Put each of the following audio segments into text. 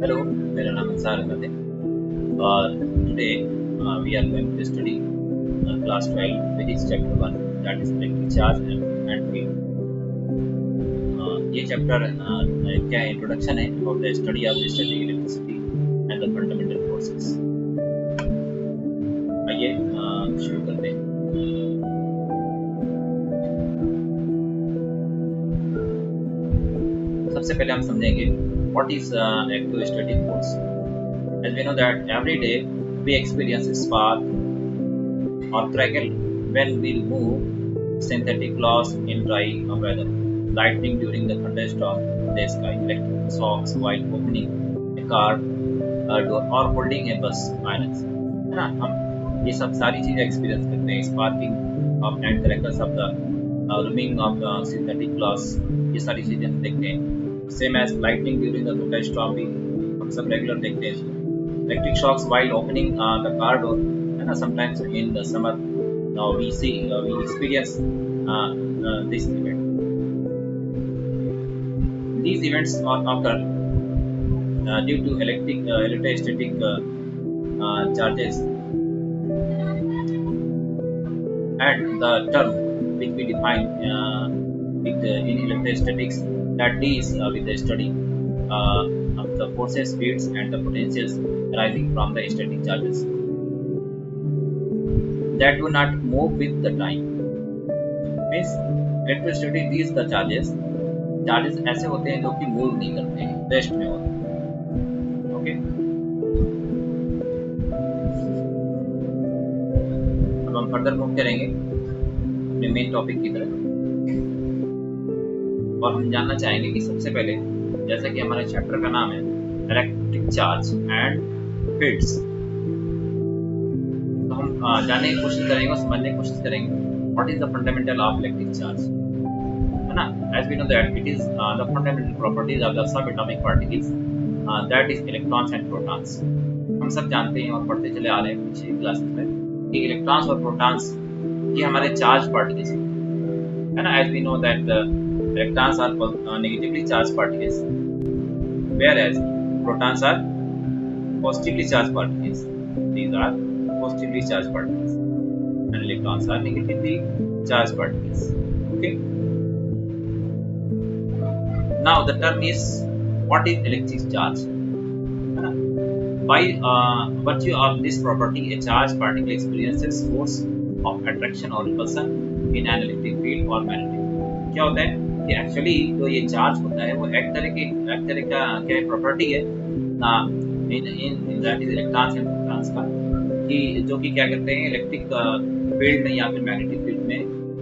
Hello, मेरा नाम अंसार अहमद है और today we are going to study class 12 physics chapter 1 that is electric charge and field. ये chapter क्या इंट्रोडक्शन है about the study of static electricity and the fundamental forces. आइए शुरू करते हैं। सबसे पहले हम समझेंगे what is electrostatic force. As we know that every day we experience a spark or crackle when we remove synthetic loss in dry weather, lightning during the thunderstorm in the sky, electric shocks while opening a car door or holding a bus balance, है ना। हम ये सब सारी चीजें experience करते हैं। Sparking of and crackles of the rimming of synthetic loss, ये सारी चीजें हम देखते हैं। Same as lightning during the thunderstorm भी हम सब रेगुलर देखते हैं इसको। Electric shocks while opening the car door, and sometimes in the summer we experience this event. These events occur due to electrostatic charges, and the term which we define in electrostatics that deals with the study of the forces, speeds, and the potentials arising from the static charges that do not move with the time. Means electrostatic is the charges ऐसे होते हैं जो कि move नहीं करते हैं, rest में होते हैं। ओके, अब हम फर्दर मूव करेंगे अपने मेन टॉपिक की तरफ और हम जानना चाहेंगे कि सबसे पहले, जैसा कि हमारे चैप्टर का नाम है इलेक्ट्रिक चार्ज एंड फील्ड्स, तो हम जानने की कोशिश करेंगे और समझने की कोशिश करेंगे what is the fundamental of electric charge, है ना। As we know that it is the fundamental properties of the subatomic particles that is electrons and protons. हम सब जानते हैं और पढ़ते चले आ रहे हैं पिछली क्लासेस में कि इलेक्ट्रॉन्स और प्रोटॉन्स ये हमारे चार्ज पार्टिकल्स हैं, है ना। As we know that electrons are negatively charge particles whereas protons are positively charged particles. These are positively charged particles and electrons are negatively charged particles. Okay, now the term is what is electric charge. By virtue of this property, a charged particle experiences force of attraction or repulsion in an electric field or magnetic field. क्या होता है कि actually जो ये charge होता है वो एक तरह का क्या प्रॉपर्टी है ना in that is electrons and protons का, कि जो कि क्या करते हैं इलेक्ट्रिक फील्ड में या फिर मैग्नेटिक फील्ड में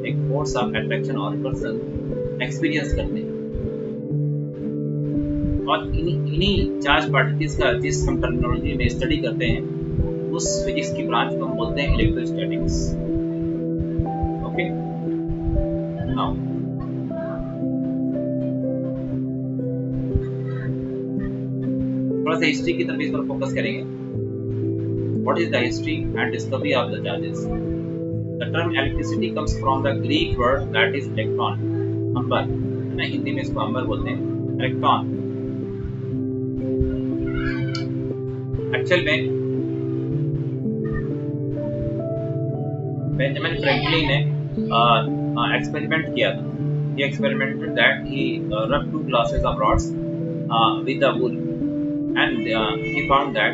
एक फोर्स ऑफ अट्रैक्शन और रिपल्सन एक्सपीरियंस करते हैं। और इन्हीं चार्ज पार्टिकल्स का जिस हम टर्मिनोलॉजी में स्टडी करते हैं उस फिजिक्स की ब्रांच को हम बोलते हैं इलेक्ट्रोस्टैटिक्स। ओके, नाउ थोड़ा सा हिस्ट्री की तरफ इस पर फोकस करेंगे। What is the history and discovery of the charges. The term electricity comes from the Greek word that is electron, amber, है ना। हिंदी में इसको अंबर बोलते हैं, इलेक्ट्रॉन। एक्चुअल में बेंजामिन फ्रैंकलिन ने एक्सपेरिमेंट किया था। He experimented that he rubbed two glasses of rods with the wool, and he found that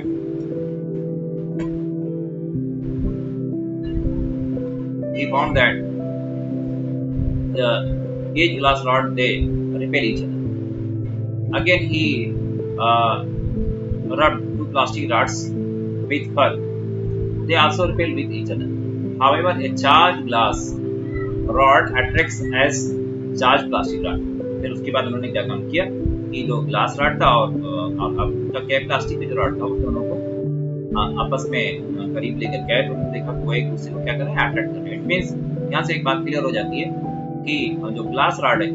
each glass rod they repel each other. Again he rubbed two plastic rods with fur, they also repel with each other. However, a charged glass rod attracts as charged plastic rod. फिर उसके बाद उन्होंने क्या काम किया कि जो glass rod था और आपका क्या प्लास्टिक का जो रॉड था, उस दोनों को आपस में करीब लेकर गए तो उन्होंने देखा कि वो एक दूसरे को क्या कर रहे हैं, अट्रैक्ट कर रहे हैं। इट मींस यहाँ से एक बात क्लियर हो जाती है कि जो ग्लास रॉड है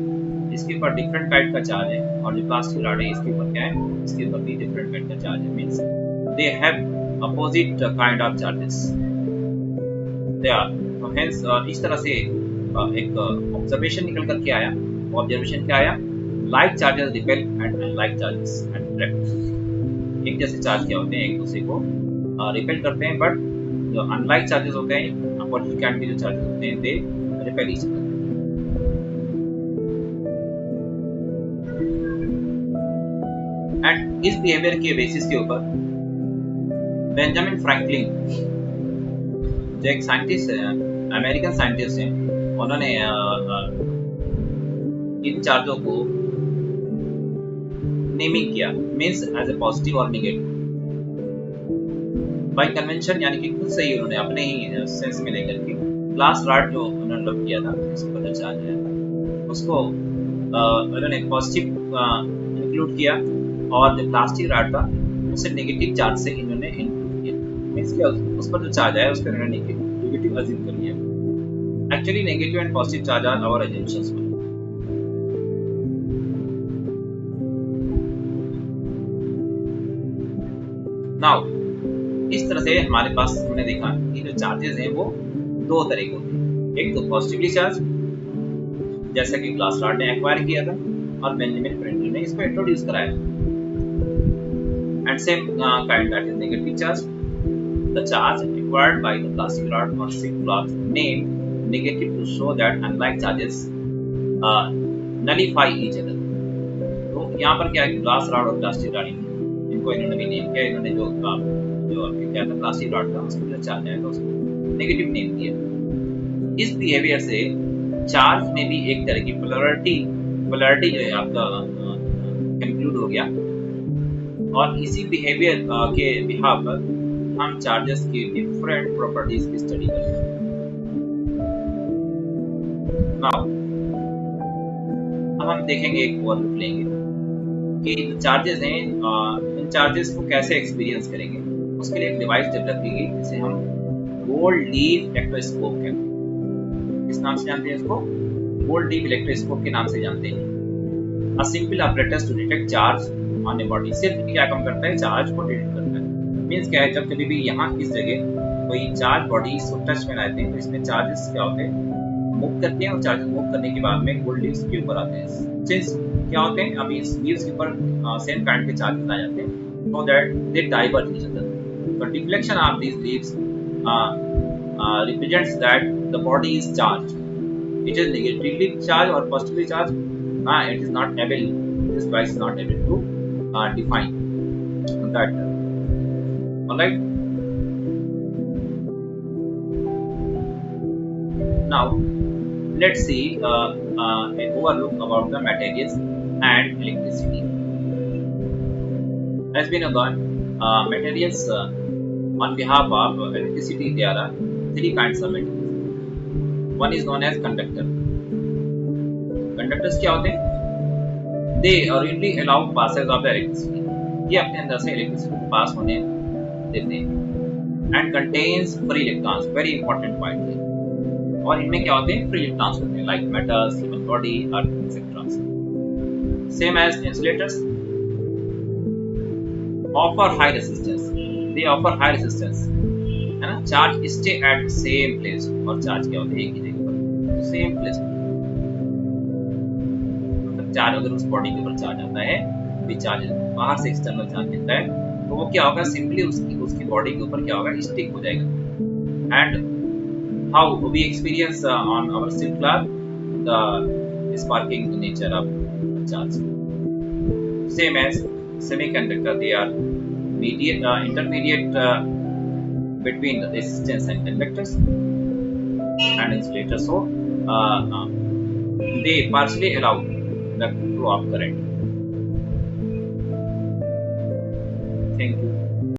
इसके ऊपर डिफरेंट काइंड का चार्ज है और जो प्लास्टिक रॉड है इसके ऊपर क्या है, इसके ऊपर भी डिफरेंट काइंड का चार्ज है। Means they have opposite kind of charges they are. तो हेंस इस तरह से एक ऑब्जर्वेशन निकल करके आया। ऑब्जर्वेशन क्या आया, like charges repel and unlike charges attract. एक जैसे चार्ज क्या होते हैं, एक दूसरे को रिपेल करते हैं, बट जो अनलाइक चार्जेस होते हैं, अपोजिट कैंड के जो चार्जेस होते हैं, they repel each other. And इस बिहेवियर के बेसिस के ऊपर बेंजामिन फ्रैंकलिन जो एक साइंटिस्ट है, अमेरिकन साइंटिस्ट हैं, उन्होंने इन चार्जों को नेमिंग किया, मींस एज ए पॉजिटिव और नेगेटिव बाय कन्वेंशन, यानी कि खुद से ही उन्होंने अपने ही सेंस में लेकर के ग्लास रॉड जो उन्होंने डेवलप किया था, इसके ऊपर चार्ज आया था, उसको उन्होंने पॉजिटिव इंक्लूड किया, और जो प्लास्टिक रॉड था उसे नेगेटिव चार्ज से इन्होंने इंक्लूड किया, मींस कि उस पर जो चार्ज आया उसको इन्होंने नेगेटिव अज्यूम कर लिया। Actually negative and positive charge are our assumptions. Now इस तरह से हमारे पास हमने देखा कि जो चार्जेस हैं वो दो तरह के होते हैं, एक तो पॉजिटिवली चार्ज जैसा कि ग्लास रॉड ने एक्वायर किया था और बेंजामिन फ्रैंकलिन ने इसको इंट्रोड्यूस कराया, and same kind that is negative charge, the charge acquired by the plastic rod or silk cloth named negative to show that unlike charges nullify each other। तो यहाँ पर क्या है, ग्लास रॉड और plastic rod इनको इन्होंने भी name किया, इन्होंने जो क्या था प्लास्टिक रॉड था उसको जो चार्ज आया था उसको नेगेटिव नेम दिया। इस बिहेवियर से चार्ज में भी एक तरह की पोलैरिटी जो है आपका कंक्लूड हो गया, और इसी बिहेवियर के बिहाफ पर हम चार्जेस की डिफरेंट प्रॉपर्टीज की स्टडी करते हैं। नाउ अब हम देखेंगे, एक और लुक लेंगे कि जो चार्जेस हैं, इन चार्जेस को कैसे एक्सपीरियंस करेंगे। उसके लिए एक डिवाइस डेवलप की गई जिसे हम गोल्ड लीफ इलेक्ट्रोस्कोप कहते हैं। किस नाम से जानते हैं इसको? गोल्ड लीफ इलेक्ट्रोस्कोप के नाम से जानते हैं। A simple operators to detect charge on a body. सिर्फ क्या काम करता है, चार्ज को डिटेक्ट करता है। मींस क्या है, जब कभी भी यहाँ इस जगह कोई चार्ज बॉडी इसको टच में लाते हैं तो इसमें चार्जेस क्या होते हैं, मूव करते हैं, और चार्जेस मूव करने के बाद में गोल्ड लीव्स के ऊपर आते हैं। सिंस क्या होते हैं, अभी इस लीव्स के ऊपर सेम काइंड के चार्जेस आ जाते हैं, so that they divert each other. The deflection of these leaves represents that the body is charged. It is negatively charged or positively charged. It is not able. This device is not able to define that. Alright. Now let's see an overlook about the materials and electricity. As we know that materials on behalf of electricity, there are three kinds of materials. One is known as conductor. Conductors क्या होते हैं? They originally allow passage of the electricity. ये अपने अंदर से electricity pass होने देते हैं। And contains free electrons. Very important point है। और इनमें क्या होते हैं? Free electrons होते हैं, like metals, human body, earth, etc. Same as insulators. Offer high resistance. They offer high resistance, है ना? Charge stay at the same place, और चार्ज क्या होते हैं, एक ही जगह पर, सेम प्लेस। मतलब चार्ज अगर उस बॉडी के ऊपर चार्ज आता है, भी चार्ज बाहर से एक्सटर्नल चार्ज मिलता है, तो वो क्या होगा, सिंपली उसकी बॉडी के ऊपर क्या होगा, स्टिक हो जाएगा। And how we experience on our silk cloth the sparking nature of charge. Same as semiconductor, they are intermediate between the resistance and conductors and insulators, so they partially allow the flow of current. Thank you.